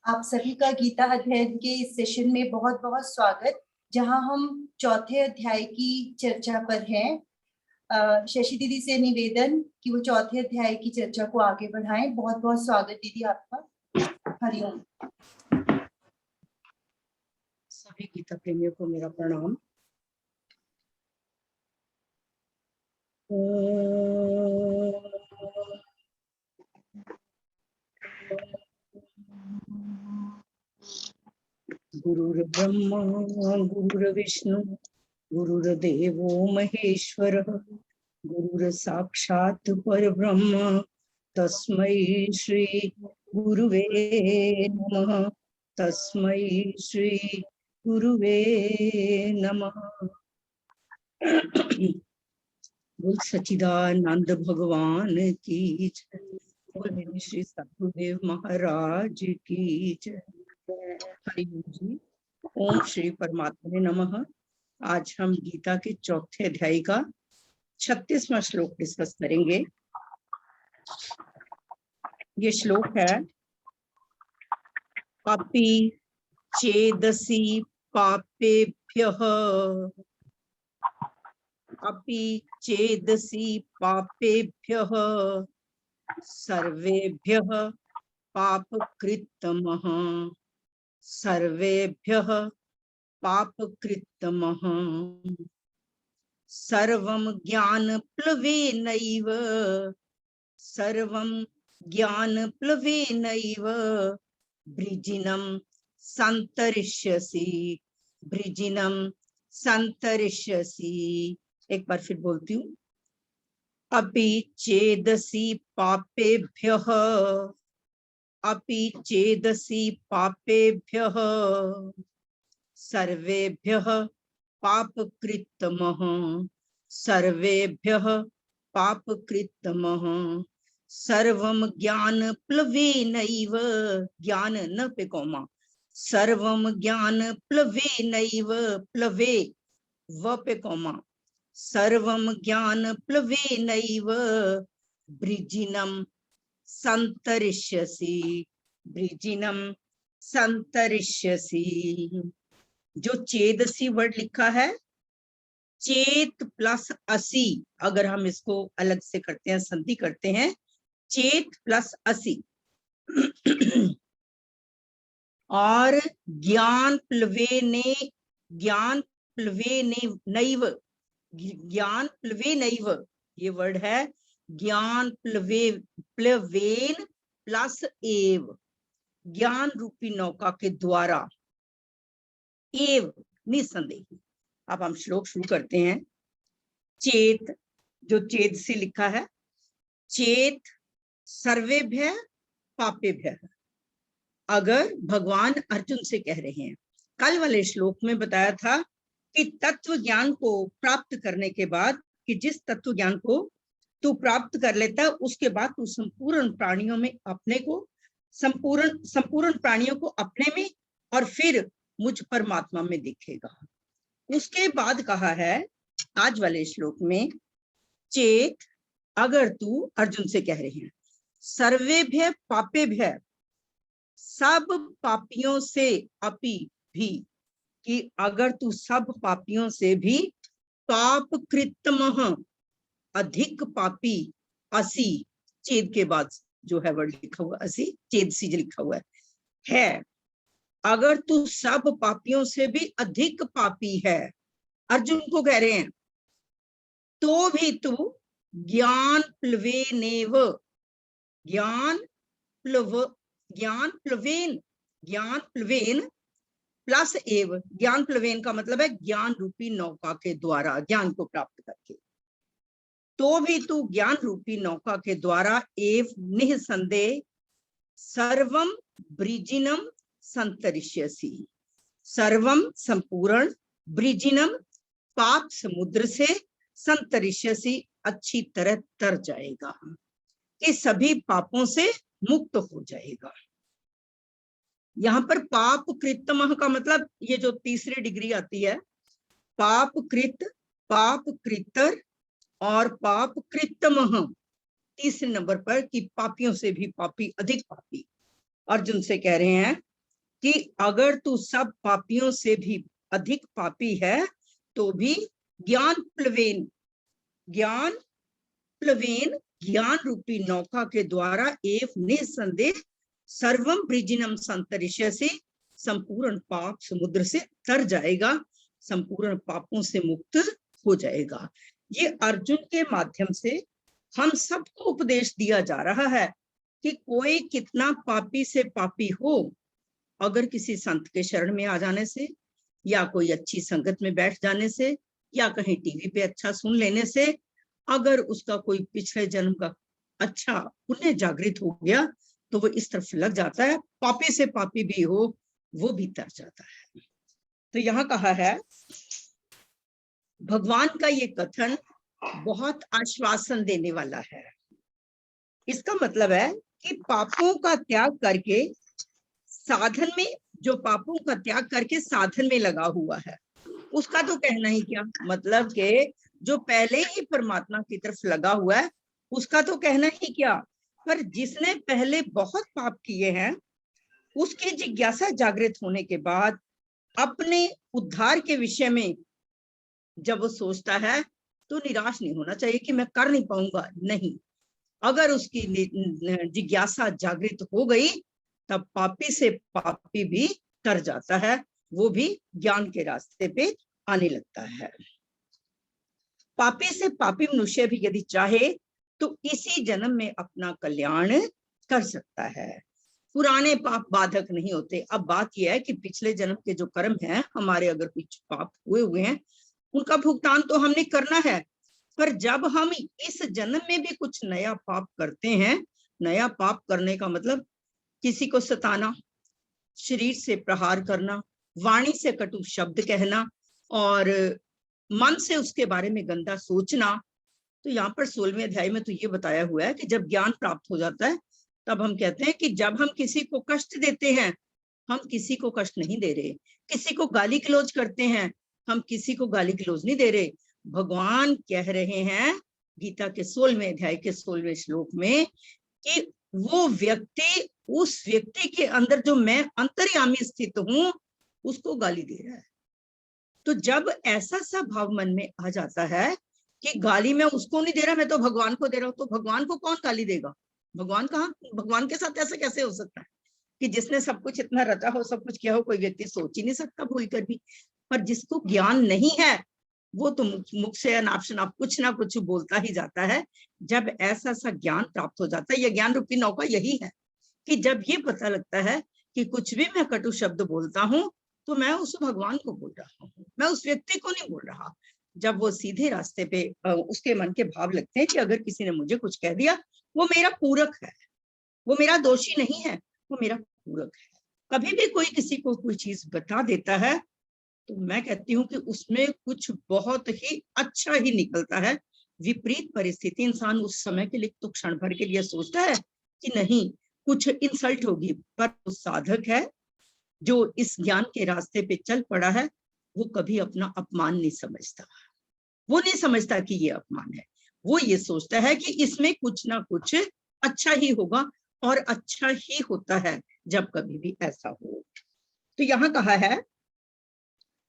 आप सभी का गीता अध्ययन के इस सेशन में बहुत बहुत स्वागत, जहां हम चौथे अध्याय की चर्चा पर हैं। शशि दीदी से निवेदन कि वो चौथे अध्याय की चर्चा को आगे बढ़ाएं। बहुत बहुत स्वागत दीदी आपका। हरिओम। सभी गीता प्रेमियों को मेरा प्रणाम। गुरुर्ब्रह्मा गुरुर्विष्णु गुरुर्देवो महेश्वरः गुरुर्साक्षात् परब्रह्म तस्मै श्री गुरुवे नमः। तस्मै श्री गुरुवे नमः। बोल सच्चिदानंद भगवान की जय। बोल श्री सतगुरुदेव महाराज की जय। हरि ओम जी। ओम श्री परमात्मा नमः। आज हम गीता के चौथे अध्याय का 36वां श्लोक डिस्कस करेंगे। ये श्लोक है, अपि चेदसि पापेभ्यः, अपि चेदसि पापेभ्यः सर्वेभ्यः पापकृत्तमः, सर्वेभ्यः पापकृत्तमः। सर्वं ज्ञानप्लवेनैव, सर्वं ज्ञानप्लवेनैव वृजिनं सन्तरिष्यसि, वृजिनं सन्तरिष्यसि। एक बार फिर बोलती हूँ, अपि चेदसि पापेभ्यः, अपि चेदसि पापेभ्यः सर्वेभ्यः पापकृत्तमः, सर्वेभ्यः पापकृत्तमः। सर्वं ज्ञानप्लवेनैव, ज्ञान न पे कोमा, सर्वं ज्ञानप्लवेनैव, प्लवे व पे कोमा, सर्वं ज्ञानप्लवेनैव वृजिनं सन्तरिष्यसि, वृजिनं सन्तरिष्यसि। जो चेदसी वर्ड लिखा है, चेत प्लस असी, अगर हम इसको अलग से करते हैं, संधि करते हैं, चेत प्लस असी और ज्ञान प्लवेने, ज्ञान प्लवेने नैव, ज्ञान प्लवेनैव, ये वर्ड है ज्ञान प्लवेन प्लस एव, ज्ञान रूपी नौका के द्वारा, एव निसंदेह। अब हम श्लोक शुरू करते हैं। चेत, जो चेत से लिखा है, चेत सर्वेभ्य पापेभ्य। अगर भगवान अर्जुन से कह रहे हैं, कल वाले श्लोक में बताया था कि तत्व ज्ञान को प्राप्त करने के बाद, कि जिस तत्व ज्ञान को तू प्राप्त कर लेता है, उसके बाद तू संपूर्ण प्राणियों में अपने को, संपूर्ण प्राणियों को अपने में और फिर मुझ परमात्मा में दिखेगा। उसके बाद कहा है आज वाले श्लोक में, चेत, अगर तू, अर्जुन से कह रहे हैं, सर्वेभ्य पापेभ्य, सब पापियों से, अपि भी, कि अगर तू सब पापियों से भी, पाप कृत्तमः, अधिक पापी, असी, चेद के बाद जो है वर्ड लिखा हुआ असी, चेद सी लिखा हुआ है, अगर तू सब पापियों से भी अधिक पापी है, अर्जुन को कह रहे हैं, तो भी तू ज्ञान प्लवेनेव, ज्ञान प्लव, ज्ञान प्लवेन, ज्ञान प्लवेन प्लस एव, ज्ञान प्लवेन का मतलब है ज्ञान रूपी नौका के द्वारा, ज्ञान को प्राप्त करके, तो भी तू ज्ञान रूपी नौका के द्वारा एव निसंदेह सर्वम वृजिनम संतरिष्यसि, सर्वम संपूर्ण, वृजिनम पाप समुद्र से, संतरिष्यसि अच्छी तरह तर जाएगा, कि सभी पापों से मुक्त हो जाएगा। यहाँ पर पाप कृतमः का मतलब, ये जो तीसरी डिग्री आती है, पाप कृत, पाप कृतर और पाप कृतमः, तीसरे नंबर पर, कि पापियों से भी पापी, अधिक पापी। अर्जुन से कह रहे हैं कि अगर तू सब पापियों से भी अधिक पापी है तो भी ज्ञान प्लवेन ज्ञान रूपी नौका के द्वारा एव निसंदेह सर्वम ब्रिजिनम संतरिष्यसि, संपूर्ण पाप समुद्र से तर जाएगा, संपूर्ण पापों से मुक्त हो जाएगा। ये अर्जुन के माध्यम से हम सबको उपदेश दिया जा रहा है कि कोई कितना पापी से पापी हो, अगर किसी संत के शरण में आ जाने से, या कोई अच्छी संगत में बैठ जाने से, या कहीं टीवी पे अच्छा सुन लेने से, अगर उसका कोई पिछले जन्म का अच्छा पुण्य जागृत हो गया तो वो इस तरफ लग जाता है, पापी से पापी भी हो वो भी तर जाता है। तो यहाँ कहा है, भगवान का ये कथन बहुत आश्वासन देने वाला है। इसका मतलब है कि पापों का त्याग करके साधन में, जो पापों का त्याग करके साधन में लगा हुआ है, उसका तो कहना ही क्या, मतलब कि जो पहले ही परमात्मा की तरफ लगा हुआ है उसका तो कहना ही क्या, पर जिसने पहले बहुत पाप किए हैं उसकी जिज्ञासा जागृत होने के बाद अपने उद्धार के विषय में जब वो सोचता है तो निराश नहीं होना चाहिए कि मैं कर नहीं पाऊंगा। नहीं, अगर उसकी जिज्ञासा जागृत हो गई तब पापी से पापी भी तर जाता है, वो भी ज्ञान के रास्ते पे आने लगता है। पापी से पापी मनुष्य भी यदि चाहे तो इसी जन्म में अपना कल्याण कर सकता है। पुराने पाप बाधक नहीं होते। अब बात यह है कि पिछले जन्म के जो कर्म हैं हमारे, अगर कुछ पाप हुए हैं उनका भुगतान तो हमने करना है, पर जब हम इस जन्म में भी कुछ नया पाप करते हैं, नया पाप करने का मतलब किसी को सताना, शरीर से प्रहार करना, वाणी से कटु शब्द कहना और मन से उसके बारे में गंदा सोचना, तो यहाँ पर 16वें अध्याय में तो ये बताया हुआ है कि जब ज्ञान प्राप्त हो जाता है तब हम कहते हैं कि जब हम किसी को कष्ट देते हैं, हम किसी को कष्ट नहीं दे रहे, किसी को गाली गलौज करते हैं, हम किसी को गाली गलौज नहीं दे रहे। भगवान कह रहे हैं गीता के 16वें अध्याय के 16वें श्लोक में कि वो व्यक्ति, उस व्यक्ति के अंदर जो मैं अंतर्यामी स्थित हूं, उसको गाली दे रहा है। तो जब ऐसा सा भाव मन में आ जाता है कि गाली मैं उसको नहीं दे रहा, मैं तो भगवान को दे रहा हूं, तो भगवान को कौन गाली देगा? भगवान कहाँ, भगवान के साथ ऐसा कैसे हो सकता है कि जिसने सब कुछ इतना रचा हो, सब कुछ किया हो, कोई व्यक्ति सोच ही नहीं सकता भूल कर भी। पर जिसको ज्ञान नहीं है वो तो मुख से अनाप शनाप कुछ ना कुछ बोलता ही जाता है। जब ऐसा सा ज्ञान प्राप्त हो जाता है, यह ज्ञान रूपी नौका यही है कि जब ये पता लगता है कि कुछ भी मैं कटु शब्द बोलता हूं तो मैं उस भगवान को बोल रहा हूँ, मैं उस व्यक्ति को नहीं बोल रहा। जब वो सीधे रास्ते पे उसके मन के भाव लगते हैं कि अगर किसी ने मुझे कुछ कह दिया वो मेरा पूरक है, वो मेरा दोषी नहीं है, वो मेरा पूरक है। कभी भी कोई किसी को कोई चीज बता देता है तो मैं कहती हूँ कि उसमें कुछ बहुत ही अच्छा ही निकलता है। विपरीत परिस्थिति, इंसान उस समय के लिए तो क्षण भर के लिए सोचता है कि नहीं कुछ इंसल्ट होगी, पर वो साधक है जो इस ज्ञान के रास्ते पे चल पड़ा है, वो कभी अपना अपमान नहीं समझता। वो नहीं समझता कि ये अपमान है, वो ये सोचता है कि इसमें कुछ ना कुछ अच्छा ही होगा, और अच्छा ही होता है जब कभी भी ऐसा हो। तो यहाँ कहा है,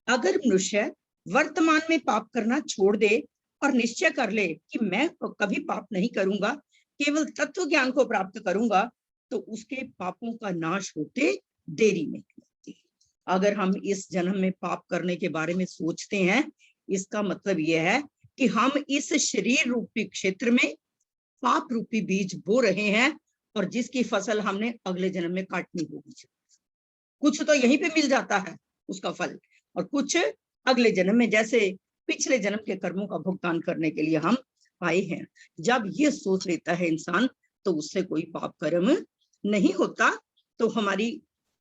अगर मनुष्य वर्तमान में पाप करना छोड़ दे और निश्चय कर ले कि मैं कभी पाप नहीं करूंगा, केवल तत्व ज्ञान को प्राप्त करूंगा, तो उसके पापों का नाश होते देरी नहीं लगती। अगर हम इस जन्म में पाप करने के बारे में सोचते हैं, इसका मतलब यह है कि हम इस शरीर रूपी क्षेत्र में पाप रूपी बीज बो रहे हैं, और जिसकी फसल हमने अगले जन्म में काटनी होगी। कुछ तो यहीं पे मिल जाता है उसका फल, और कुछ अगले जन्म में, जैसे पिछले जन्म के कर्मों का भुगतान करने के लिए हम आए हैं। जब ये सोच लेता है इंसान तो उससे कोई पाप कर्म नहीं होता। तो हमारी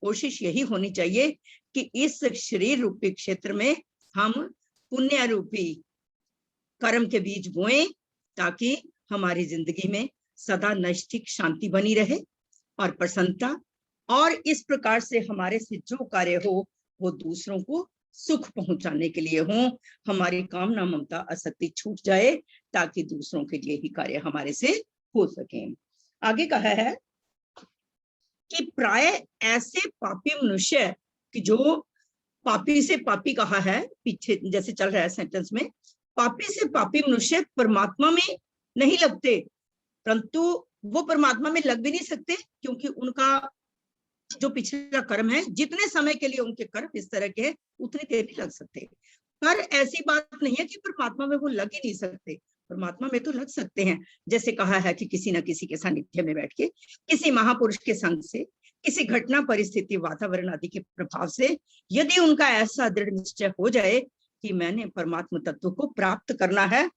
कोशिश यही होनी चाहिए कि इस शरीर रूपी क्षेत्र में हम पुण्य रूपी कर्म के बीज बोएं, ताकि हमारी जिंदगी में सदा नैष्ठिक शांति बनी रहे और प्रसन्नता, और इस प्रकार से हमारे से जो कार्य हो वो दूसरों को सुख पहुंचाने के लिए हो। हमारी कामना ममता आसक्ति छूट जाए ताकि दूसरों के लिए ही कार्य हमारे से हो सके। आगे कहा है, कि प्राय ऐसे पापी मनुष्य कि जो पापी से पापी कहा है पीछे जैसे चल रहा है सेंटेंस में, पापी से पापी मनुष्य परमात्मा में नहीं लगते, परंतु वो परमात्मा में लग भी नहीं सकते क्योंकि उनका जो पिछला कर्म है, जितने समय के लिए उनके कर्म इस तरह के हैं उतनी देर नहीं लग सकते। पर ऐसी बात नहीं है कि परमात्मा में वो लग ही नहीं सकते, परमात्मा में तो लग सकते हैं। जैसे कहा है कि किसी न किसी के सानिध्य में बैठ के, किसी महापुरुष के संग से, किसी घटना परिस्थिति वातावरण आदि के प्रभाव से यदि उनका ऐसा दृढ़ निश्चय हो जाए कि मैंने परमात्मा तत्व को प्राप्त करना है,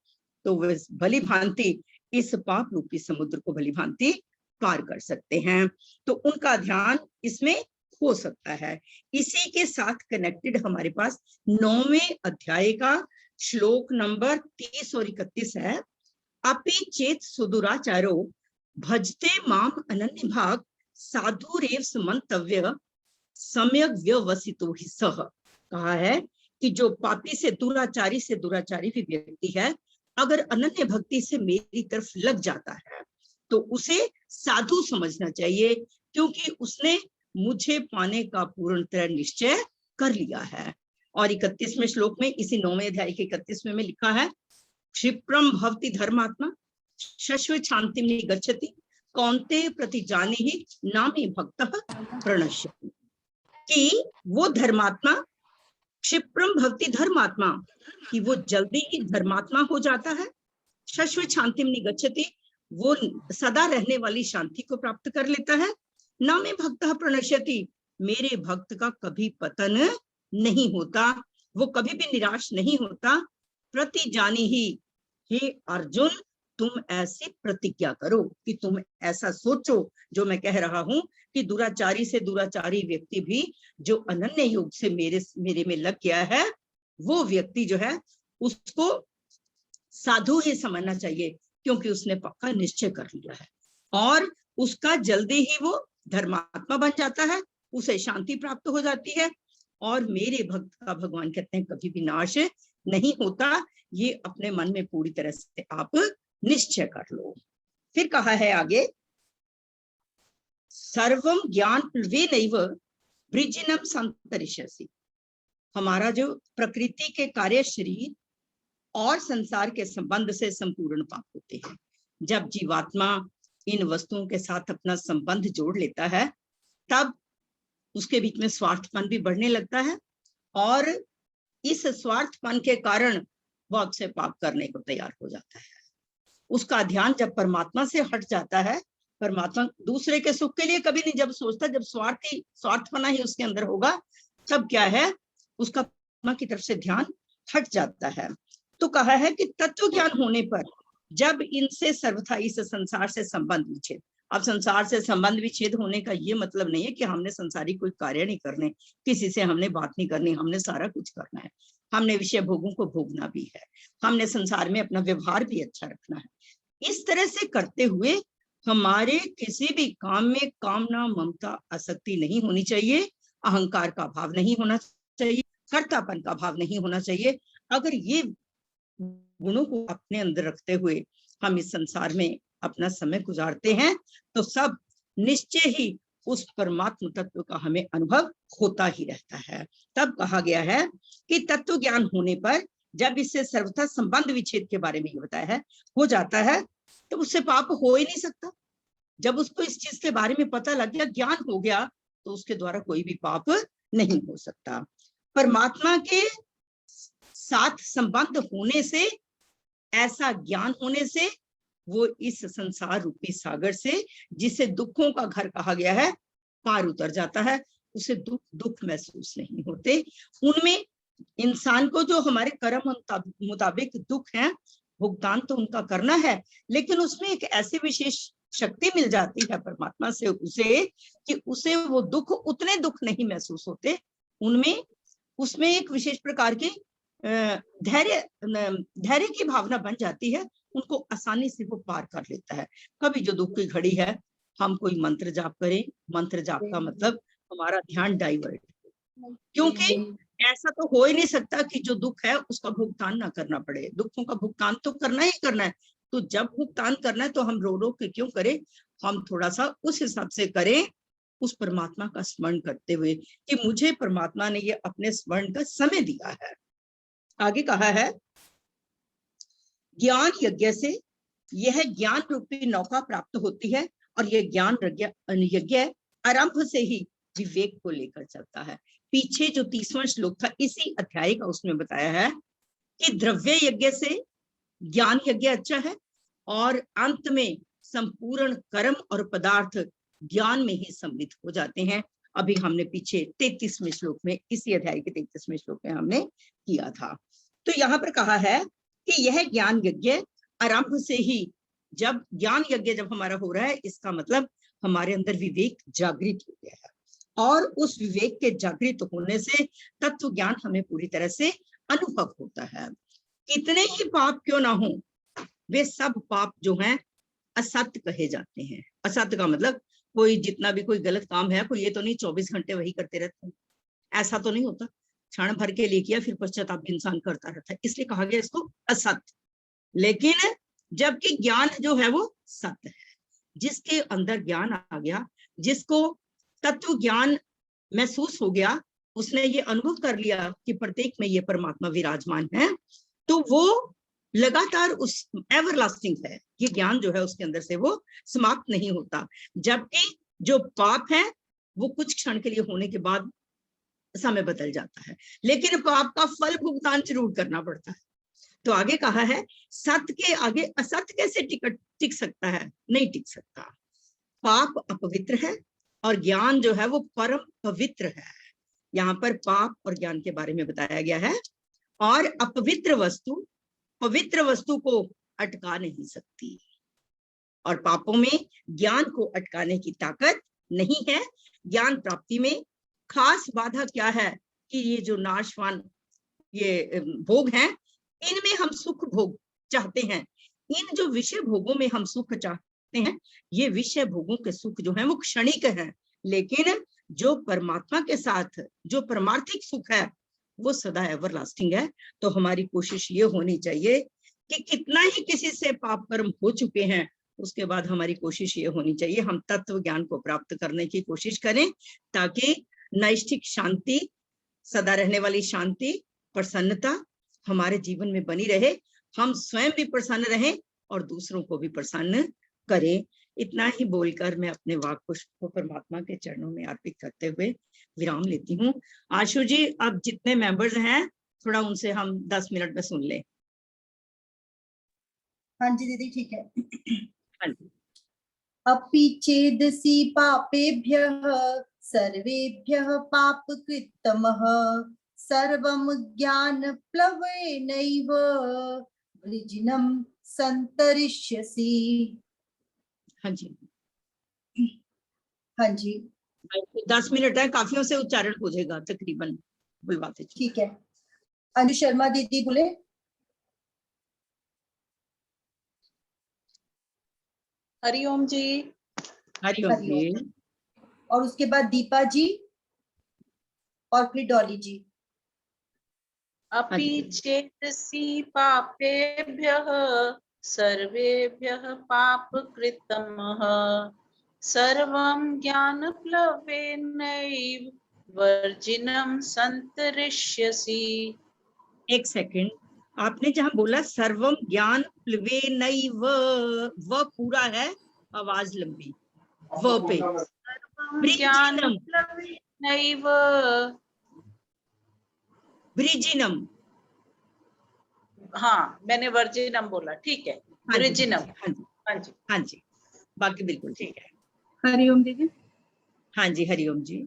तो वे भली भांति इस पाप रूपी समुद्र को भली भांति पार कर सकते हैं। तो उनका ध्यान इसमें हो सकता है। इसी के साथ कनेक्टेड हमारे पास 9वें अध्याय का श्लोक नंबर 30 और 31 है। अपि चेत सुदुराचारो भजते माम अनन्य भाग साधु रेव समन्तव्य सम्यक व्यवसितो हि सह। कहा है कि जो पापी से दुराचारी भी व्यक्ति है, अगर अनन्य भक्ति से मेरी तरफ लग जाता है तो उसे साधु समझना चाहिए, क्योंकि उसने मुझे पाने का पूर्णतः निश्चय कर लिया है। और 31वें श्लोक में, इसी 9वें अध्याय के 31वें में लिखा है, क्षिप्रम भवति धर्मात्मा शश्वत शांतिं निगच्छति कौन्तेय प्रतिजाने ही नामे भक्तः प्रणश्यति। कि वो धर्मात्मा क्षिप्रम भवति धर्मात्मा, कि वो जल्दी ही धर्मात्मा हो जाता है। शश्वत शांतिं निगच्छति, वो सदा रहने वाली शांति को प्राप्त कर लेता है। नामे भक्तः प्रणश्यति, मेरे भक्त का कभी पतन नहीं होता, वो कभी भी निराश नहीं होता। प्रतिजानी ही, हे अर्जुन तुम ऐसी प्रतिज्ञा करो कि तुम ऐसा सोचो जो मैं कह रहा हूं, कि दुराचारी से दुराचारी व्यक्ति भी जो अनन्य योग से मेरे में लग गया है, वो व्यक्ति जो है उसको साधु ही समझना चाहिए, क्योंकि उसने पक्का निश्चय कर लिया है और उसका जल्दी ही वो धर्मात्मा बन जाता है, उसे शांति प्राप्त हो जाती है। और मेरे भक्त का भगवान कहते हैं कभी भी नाश नहीं होता। ये अपने मन में पूरी तरह से आप निश्चय कर लो। फिर कहा है आगे, सर्वम ज्ञान प्लवेनैव वृजिनम संतरिष्यसि। हमारा जो प्रकृति के कार्य शरीर और संसार के संबंध से संपूर्ण पाप होते हैं। जब जीवात्मा इन वस्तुओं के साथ अपना संबंध जोड़ लेता है, तब उसके बीच में स्वार्थपन भी बढ़ने लगता है, और इस स्वार्थपन के कारण वो अक्सर पाप करने को तैयार हो जाता है। उसका ध्यान जब परमात्मा से हट जाता है, परमात्मा दूसरे के सुख के लिए कभी नहीं जब सोचता, जब स्वार्थपना ही उसके अंदर होगा, तब क्या है, उसका परमात्मा की तरफ से ध्यान हट जाता है। तो कहा है कि तत्व ज्ञान होने पर जब इनसे सर्वथा इस संसार से संबंध विच्छेद। अब संसार से संबंध विच्छेद होने का ये मतलब नहीं है कि हमने संसारी कोई कार्य नहीं करने, किसी से हमने बात नहीं करनी, हमने सारा कुछ करना है, हमने विषय भोगों को भोगना भी है, हमने संसार में अपना व्यवहार भी अच्छा रखना है। इस तरह से करते हुए हमारे किसी भी काम में कामना ममता आसक्ति नहीं होनी चाहिए, अहंकार का भाव नहीं होना चाहिए, कर्तापन का भाव नहीं होना चाहिए। अगर ये गुणों को अपने अंदर रखते हुए हम इस संसार में अपना समय गुजारते हैं, तो सब निश्चय ही उस परमात्म तत्व का हमें अनुभव होता ही रहता है। तब कहा गया है कि तत्व ज्ञान होने पर जब इससे सर्वथा संबंध विच्छेद के बारे में ये बताया है हो जाता है, तो उससे पाप हो ही नहीं सकता। जब उसको इस चीज के बारे में पता लग गया, ज्ञान हो गया, तो उसके द्वारा कोई भी पाप नहीं हो सकता। परमात्मा के साथ संबंध होने से, ऐसा ज्ञान होने से, वो इस संसार रूपी सागर से, जिसे दुखों का घर कहा गया है, पार उतर जाता है। उसे दुख महसूस नहीं होते। उनमें इंसान को जो हमारे कर्म मुताबिक दुख है, भुगतान तो उनका करना है, लेकिन उसमें एक ऐसी विशेष शक्ति मिल जाती है परमात्मा से उसे, कि उसे वो दुख, उतने दुख नहीं महसूस होते। उनमें उसमें एक विशेष प्रकार की धैर्य की भावना बन जाती है, उनको आसानी से वो पार कर लेता है। कभी जो दुख की घड़ी है, हम कोई मंत्र जाप करें, मंत्र जाप का मतलब हमारा ध्यान डाइवर्ट, क्योंकि ऐसा तो हो ही नहीं सकता कि जो दुख है उसका भुगतान ना करना पड़े। दुखों का भुगतान तो करना ही करना है। तो जब भुगतान करना है तो हम रो रो के क्यों करें, हम थोड़ा सा उस हिसाब से करें उस परमात्मा का स्मरण करते हुए कि मुझे परमात्मा ने ये अपने स्मरण का समय दिया है। आगे कहा है, ज्ञान यज्ञ से यह ज्ञान रूपी नौका प्राप्त होती है और यह ज्ञान यज्ञ आरंभ से ही विवेक को लेकर चलता है। पीछे जो 30वां श्लोक था इसी अध्याय का, उसमें बताया है कि द्रव्य यज्ञ से ज्ञान यज्ञ अच्छा है और अंत में संपूर्ण कर्म और पदार्थ ज्ञान में ही सम्मिलित हो जाते हैं। अभी हमने पीछे 33वें श्लोक में, इसी अध्याय के 33वें श्लोक में हमने किया था। तो यहाँ पर कहा है कि यह ज्ञान यज्ञ आरंभ से ही, जब ज्ञान यज्ञ जब हमारा हो रहा है, इसका मतलब हमारे अंदर विवेक जागृत हो गया है और उस विवेक के जागृत होने से तत्व ज्ञान हमें पूरी तरह से अनुभव होता है। कितने ही पाप क्यों ना हो, वे सब पाप जो हैं असत्य कहे जाते हैं। असत्य का मतलब कोई जितना भी कोई गलत काम है, कोई ये तो नहीं 24 घंटे वही करते रहते हैं, ऐसा तो नहीं होता। क्षण भर के लिए किया, फिर पश्चाताप इंसान करता रहता है, इसलिए कहा गया इसको असत्य। लेकिन जबकि ज्ञान जो है वो सत्य है, जिसके अंदर ज्ञान आ गया, जिसको तत्व ज्ञान महसूस हो गया, उसने ये अनुभव कर लिया कि प्रत्येक में ये परमात्मा विराजमान है, तो वो लगातार उस एवरलास्टिंग है। ये ज्ञान जो है उसके अंदर से वो समाप्त नहीं होता। जबकि जो पाप है वो कुछ क्षण के लिए होने के बाद समय बदल जाता है, लेकिन पाप का फल भुगतान जरूर करना पड़ता है। तो आगे कहा है, सत्य के आगे असत्य कैसे टिक सकता है? नहीं टिक सकता। पाप अपवित्र है और ज्ञान जो है वो परम पवित्र है। यहाँ पर पाप और ज्ञान के बारे में बताया गया है। और अपवित्र वस्तु पवित्र वस्तु को अटका नहीं सकती और पापों में ज्ञान को अटकाने की ताकत नहीं है। ज्ञान प्राप्ति में खास बाधा क्या है कि ये जो नाशवान ये भोग हैं, इनमें हम सुख भोग चाहते हैं। इन जो विषय भोगों में हम सुख चाहते हैं, ये विषय भोगों के सुख जो है वो क्षणिक है, लेकिन जो परमात्मा के साथ जो परमार्थिक सुख है वो सदा एवरलास्टिंग है। तो हमारी कोशिश ये होनी चाहिए कि कितना ही किसी से पाप कर्म हो चुके हैं, उसके बाद हमारी कोशिश ये होनी चाहिए हम तत्व ज्ञान को प्राप्त करने की कोशिश करें, ताकि नैष्ठिक शांति, सदा रहने वाली शांति, प्रसन्नता हमारे जीवन में बनी रहे, हम स्वयं भी प्रसन्न रहें और दूसरों को भी प्रसन्न करें। इतना ही बोलकर मैं अपने वाक पुष्प को परमात्मा के चरणों में अर्पित करते हुए विराम लेती हूँ। आशु जी, अब जितने मेंबर्स हैं थोड़ा उनसे हम 10 मिनट में सुन लें। हाँ जी दीदी, ठीक है। हाँ जी। अपि चेदसि पापेभ्यः सर्वेभ्यः पापकृत्तमः सर्वं ज्ञानप्लवेनैव वृजिनं संतरिष्यसि। हाँ जी, हाँ जी, 10 मिनट है, काफियों से उच्चारण हो जाएगा तकरीबन, बुलवाते। ठीक है। अनु शर्मा दीदी बोले। हरिओम जी। हरिओम जी। और उसके बाद दीपा जी और फिर डॉली जी। अपि चेदसि पापेभ्यः सर्वेभ्यः पापकृत्तमः सर्वं ज्ञानप्लवेनैव वर्जिनं संतरिष्यसि। एक सेकंड, आपने जहां बोला सर्वम ज्ञान प्लवेनैव, व पूरा है, आवाज लंबी व पे। ज्ञान प्लवेनैव ब्रिजिनम। हाँ, मैंने वर्जिनम बोला, ठीक है। ब्रिजिनम। हाँ जी, हाँ जी, हाँ जी, बाकी बिल्कुल ठीक है। हरिओम दीदी। हाँ जी, हरिओम जी।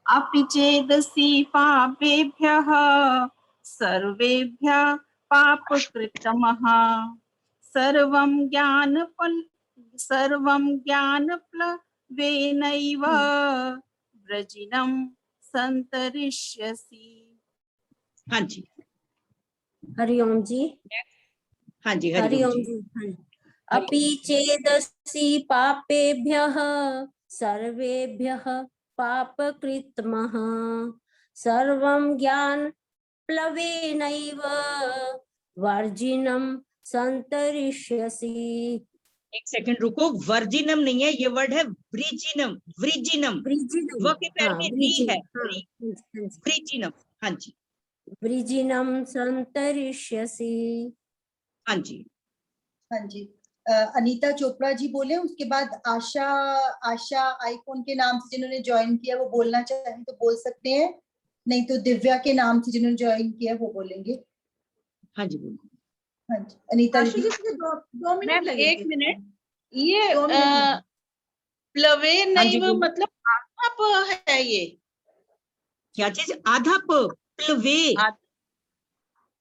अपि चेदसि पापेभ्यः सर्वेभ्यः पापकृत्तमः सर्वं ज्ञानप्लवेनैव वृजिनं संतरिष्यसि। हाँ जी, हरिओम जी। हाँ जी, हरिओम जी। अपि चेदसि पापेभ्यः सर्वेभ्यः पापकृत्तमः सर्वं ज्ञानप्लवेनैव वर्जिनं संतरिष्यसि। एक सेकंड रुको, वर्जिनम नहीं है, ये वर्ड है वृजिनम। वृजिनम वृजिनम, व के पैर हाँ में री है, वृजिनम, वृजिनम। हाँ जी, वृजिनम संतरिष्यसि। हाँ जी। हाँ जी। अनीता चोपड़ा जी बोले, उसके बाद आशा आशा आईकॉन के नाम से जिन्होंने ज्वाइन किया वो बोलना चाहें तो बोल सकते हैं, नहीं तो दिव्या के नाम से जिन्होंने ज्वाइन किया वो बोलेंगे। हाँ जी बोलो। हाँ जी अनीता आशु दीदी। जी मुझे दो मिनट मैम लगेंगे। एक मिनट, ये 2 मिनट लगेंगे। प्लवे हाँ जी नैव बोलो। मतलब आधा प है ये? क्या चीज? आधा प, प्लवे।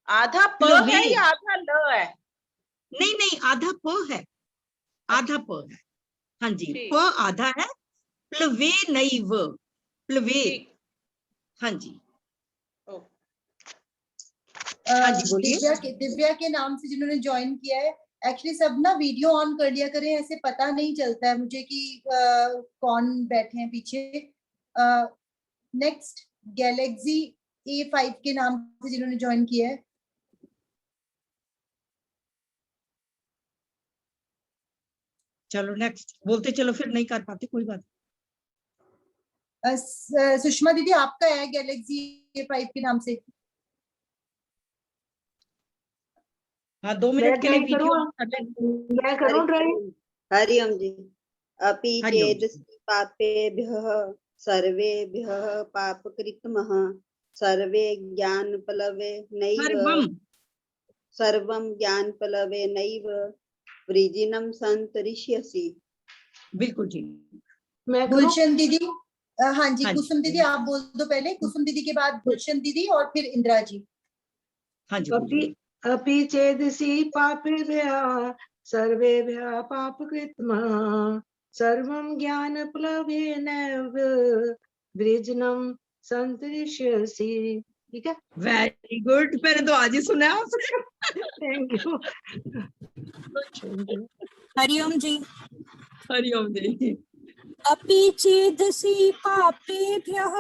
आधा प प्लवे। है या आधा ल है? नहीं नहीं, आधा प है, आधा प है। हाँ जी, ठीक। प आधा है, प्लवे नैव, प्लवे। ठीक। हाँ जी। ओ, हाँ जी बोलिए। दिव्या के नाम से जिन्होंने ज्वाइन किया है, एक्चुअली सब ना वीडियो ऑन कर लिया करें, ऐसे पता नहीं चलता है मुझे कि कौन बैठे हैं पीछे। नेक्स्ट गैलेक्सी A5 के नाम से जिन्होंने ज्वाइन किया है। चलो नेक्स्ट बोलते चलो, फिर नहीं कर पाते कोई बात। सुषमा दीदी आपका है गैलेक्सी A5 के नाम से। हाँ 2 मिनट के लिए वीडियो ऑन कर लें। मैं करूँ ड्राइंग? हरिओम जी। अपि हरिओम जी। चेदसि पापेभ्यः सर्वेभ्यः पापकृतमः सर्वे ज्ञानप्लवे नैव सर्वम। सर्वं ज्ञानप्लवे नैव वृजिनं सन्तरिष्यसि। बिल्कुल ठीक। मैं करूँ? गुलशन दीदी। हाँ जी हाँ जी। कुसुम दीदी आप बोल दो पहले, कुसुम दीदी के बाद गुलशन दीदी और फिर इंदिरा जी। हाँ जी अपि बोलिए। अपि चेदसि पापेभ्यः सर्वेभ्यः पापकृतमः सर्वं ज्ञानप्लवेनैव वृजनं सन्तरिष्यसि। ठीक है, वेरी गुड, मैंने तो आज ही सुना है आपसे। Thank you. हरिओम जी। हरिओम जी। अपि चेदसि पापेभ्यः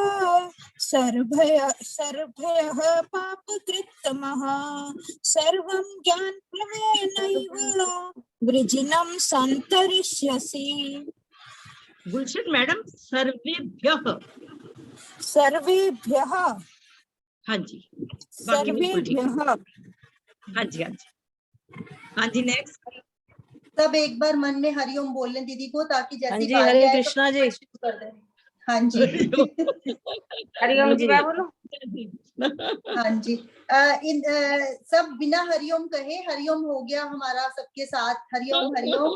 सर्वभयः पापकृत्तमः सर्वं ज्ञानप्लवेनैव वृजिनं सन्तरिष्यसि। गुलशन मैडम, सर्वेभ्यः। सर्वेभ्यः, हाँ जी, बाकी बिल्कुल ठीक। सर्वेभ्यः। हाँ जी, हाँ जी। हाँ जी नेक्स्ट। सब एक बार मन में हरिओम बोल लें दीदी को, ताकि हाँ जैसी जी, बारी हरे आए तो कृष्णा जी। शुरू कर दें। हाँ जी। हरिओम जी, मैं बोलूं? हाँ जी। सब बिना हरिओम कहे, हरिओम हो गया हमारा सबके साथ, हरिओम हरिओम।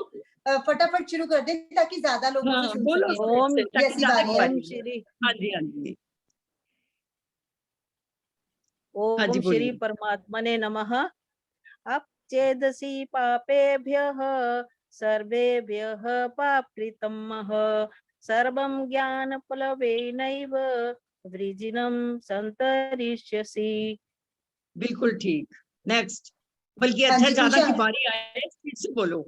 फटाफट शुरू कर दें ताकि ज्यादा लोगों हाँ से सुन बोलो, सकें। ओम जैसी बारी है। ओम श्री हाँ जी, हाँ जी। हाँ जी ओम श्री बोलिए। परमात्मने नमः। अब चेदसि पापेभ्यः सर्वेभ्यः पापकृतमः सर्वं ज्ञानप्लवेनैव वृजिनं सन्तरिष्यसि। बिल्कुल ठीक। नेक्स्ट, बल्कि हाँ अच्छा जी, ज्यादा उषा। की बारी आए, फिर से बोलो।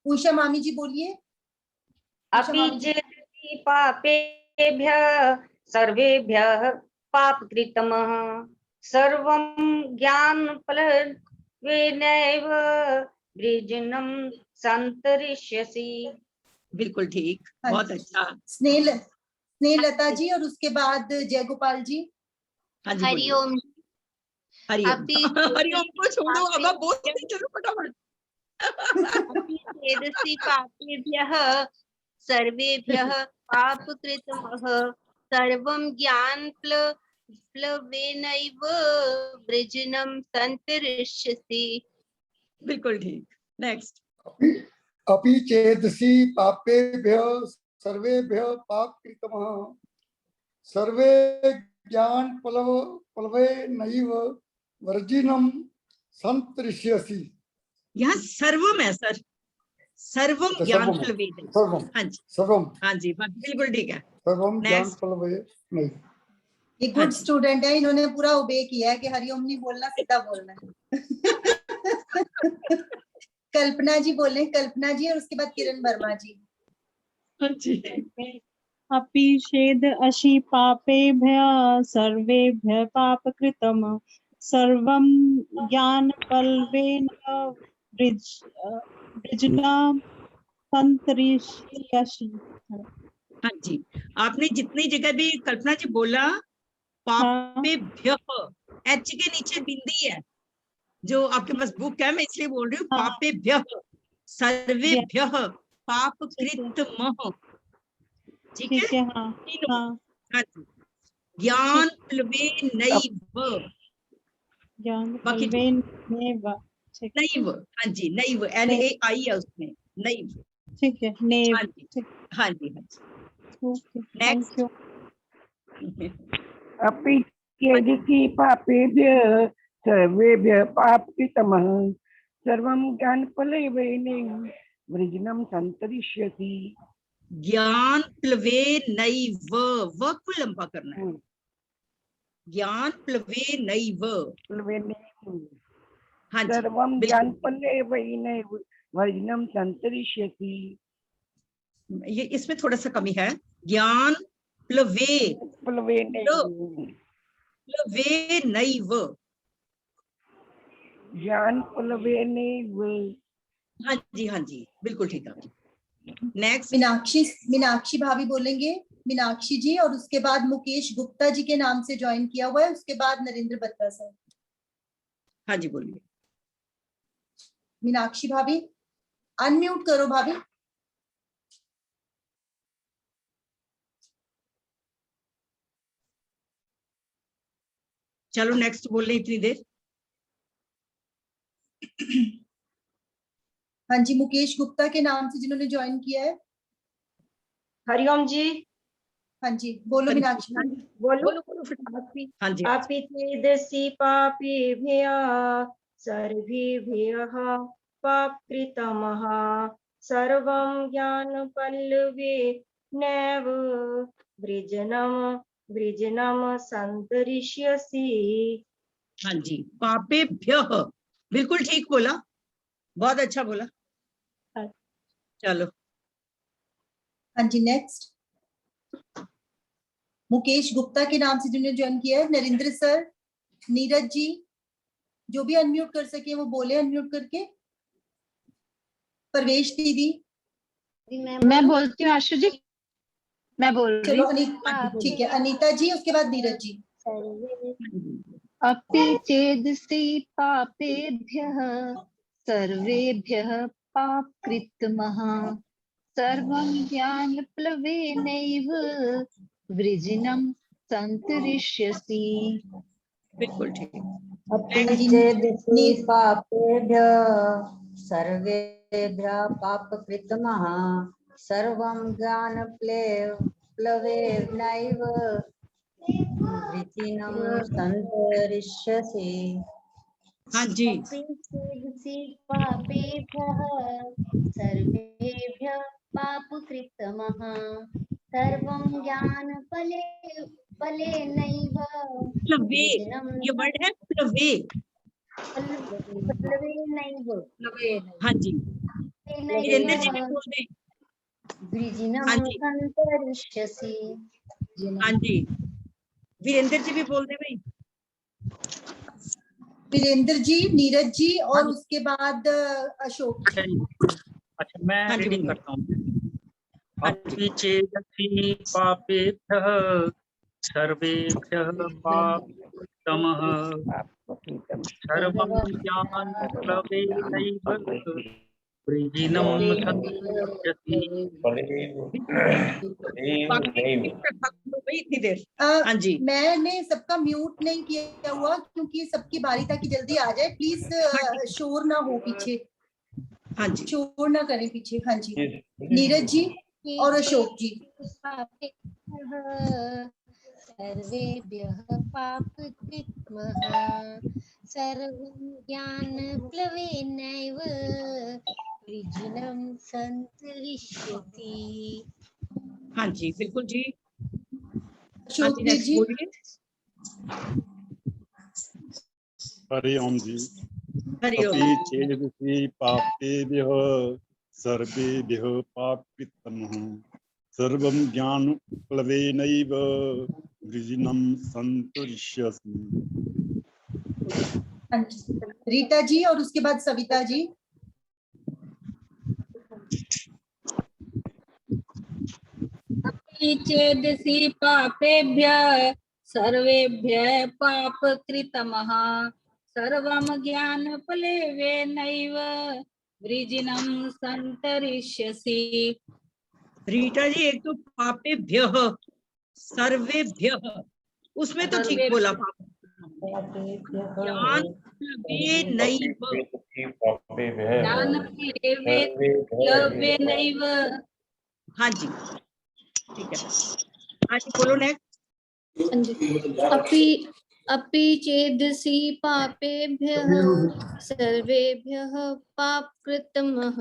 उषा मामी जी बोलिए। उषा अपि मामी जी। चेदसि पापेभ्यः सर्वेभ्यः पापकृतमः सर्वं ज्ञानप्लवेनैव वृजिनं सन्तरिष्यसि। बिल्कुल ठीक, हाँ बहुत जी। अच्छा। स्नेहलता जी और उसके बाद जय गोपाल जी। हाँ जी बोलिए। हरिओम। हरिओम। अपि हरिओम को छोड़ो, अब पापेभ्यः- बोलते चलो फटाफट। अपि चेदसि पापेभ्यः सर्वेभ्यः पापकृतमः सर्वं ज्ञानप्लवेनैव वृजिनं सन्तरिष्यसि। बिल्कुल ठीक। नेक्स्ट। अपि चेदसि पापेभ्यः सर्वेभ्यः पापकृतमः सर्वे ज्ञानप्लवेनैव वर्जिनं सन्तरिष्यसि। यहाँ सर्वम है सर, सर्वम अच्छा, ज्ञान सर्वम है। प्लवेन। सर्वम हाँ जी, सर्वम हाँ जी, बिल्कुल ठीक है। सर्वम Next. ज्ञानप्लवेनैव। ये हाँ गुड जी। स्टूडेंट है, इन्होंने पूरा ओबे किया है कि हरिओम नहीं बोलना, सीधा बोलना है। कल्पना जी बोले, कल्पना जी और उसके बाद किरण वर्मा जी। हाँ जी। अपि चेदसि पापेभ्यः सर्वेभ्यः पापकृतम् सर्वं ज्ञानप्लवेन वृजिनं संतरिष्यसि। हाँ जी, आपने जितनी जगह भी कल्पना जी बोला पापेभ्यः, एच के नीचे बिंदी है जो आपके पास बुक है, मैं इसलिए बोल रही हूँ हाँ। पापेभ्यः सर्वेभ्यः पापकृतमः। ठीक है, ठीक है। हाँ तीनों। हाँ। हाँ जी, ज्ञान प्लवे नैव, ज्ञान बाकी प्लवे नैव। ठीक नैव, हाँ जी नैव, NAI है उसमें, नैव। ठीक है। नेव। हाँ जी ठीक। हाँ जी हाँ जी। Okay, thank next. यू। अपि चेदसि पापेभ्यः सर्वेभ्यः पापकृतमः सर्वं ज्ञानफलैवेनैव वृजनं सन्तरिष्यसि। ज्ञान प्लवे नैव, व को लंबा करना है। ज्ञान प्लवे नैव, हाँ जी सर्वं बिल्कुल। ज्ञानफलैवेनैव वृजनं सन्तरिष्यसि। ये इसमें थोड़ा सा कमी है। ज्ञान प्लवे प्लवे नैव, ज्ञानफलैवेनैव। हाँ जी बिल्कुल ठीक है। नेक्स्ट। मीनाक्षी भाभी बोलेंगे, मीनाक्षी जी, और उसके बाद मुकेश गुप्ता जी के नाम से ज्वाइन किया हुआ है, उसके बाद नरेंद्र बत्रा सर। हाँ जी बोलिए। मीनाक्षी भाभी अनम्यूट करो भाभी। चलो नेक्स्ट बोल रहे इतनी देर। हाँ जी, मुकेश गुप्ता के नाम से जिन्होंने ज्वाइन किया है। हरिओम जी। हाँ जी बोलो मीनाक्षी भाभी। बोलो। हाँ जी। अपि चेदसि पापेभ्यः सर्वेभ्यः पापकृतमः सर्वं ज्ञानपल्लवेनैव वृजनं सन्तरिष्यसि। हाँ जी, पापेभ्यः बिल्कुल ठीक बोला, बहुत अच्छा बोला। चलो हाँ जी नेक्स्ट। मुकेश गुप्ता के नाम से जिन्होंने ज्वाइन किया है, नरेंद्र सर, नीरज जी, जो भी अनम्यूट कर सके वो बोले अनम्यूट करके। परवेश दीदी। मैं बोलती हूँ आशु जी, मैं बोल रही चलो हूँ। अनीता, ठीक है, अनीता जी, उसके बाद नीरज जी। अपि चेदसि पापेभ्यः सर्वेभ्यः पापकृतमः सर्वं ज्ञानप्लवेनैव वृजिनं सन्तरिष्यसि। बिल्कुल ठीक। अपि चेदसि पापेभ्यः सर्वेभ्यः पापकृतमः सर्वं ज्ञानप्लवेनैव वृजिनं सन्तरिष्यसि। हाँ जी। अपि चेदसि पापेभ्यः सर्वेभ्यः पापकृतमः सर्वं ज्ञानफलेनैव प्लवे, ये वर्ड है प्लवे। प्लवेनैव। हाँ जी, वीरेंद्र जी भी बोल दें। वृजिनं हाँ जी सन्तरिष्यसि। हाँ जी, वीरेंद्र जी भी बोल दे भाई। वीरेंद्र जी, नीरज जी, और उसके बाद अशोक जी। अच्छा मैं हाँ जी, रीडिंग बोलिए। करता हूँ। अपि चेदसि पापेभ्यः सर्वेभ्यः पापकृतमः सर्वं ज्ञानप्लवेनैव वृजिनं सन्तरिष्यसि। इतनी देर। हाँ जी, मैंने सबका म्यूट नहीं किया हुआ क्योंकि सबकी बारी ताकि जल्दी आ जाए। प्लीज शोर ना हो पीछे। हाँ जी, शोर ना करें पीछे। हाँ जी, नीरज जी और अशोक जी। सर्वेभ्यः पापकृतमः सर्वं ज्ञानप्लवेनैव वृजिनं सन्तरिष्यसि। हाँ जी बिल्कुल जी। हाँ अशोक जी नेक्स्ट जी। बोलिए। हरिओम जी। हरिओम। अपि चेदसि पापेभ्यः सर्वेभ्यः पापकृतमः सर्वं ज्ञानप्लवेनैव वृजिनं सन्तरिष्यसि। हाँ जी, रीता जी और उसके बाद सविता जी। अपि चेदसि पापेभ्यः सर्वेभ्यः पापकृतमः सर्वं ज्ञानफलेनैव वृजिनं सन्तरिष्यसि। रीटा जी, एक तो पापेभ्यः सर्वेभ्यः, उसमें तो ठीक बोला पाप। ज्ञान प्लवेनैव। हाँ जी, ठीक है। हाँ जी, बोलो नेक्स्ट। अपि चेदसि पापेभ्यः सर्वेभ्यः पापकृतमः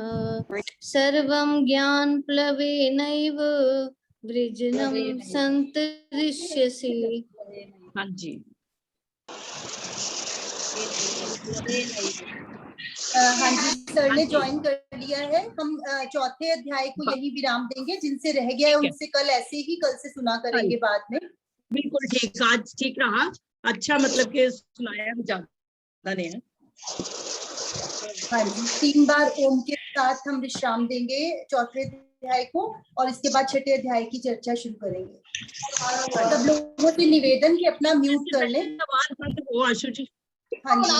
सर्वं ज्ञानप्लवेनैव वृजिनं सन्तरिष्यसि। हाँ जी। हाँ जी, सर ने ज्वाइन कर लिया है। हम चौथे अध्याय को यही विराम देंगे। जिनसे रह गया है उनसे कल ऐसे ही कल से सुना करेंगे बाद में। बिल्कुल ठीक, आज ठीक रहा। अच्छा, मतलब कि सुनाया ज्यादा नहीं है। हाँ जी, 3 बार ओम के साथ हम विश्राम देंगे चौथे अध्याय को, और इसके बाद छठे अध्याय की चर्चा शुरू करेंगे। सब लोगों से निवेदन कि अपना म्यूट कर लें। आशु जी, हाँ जी।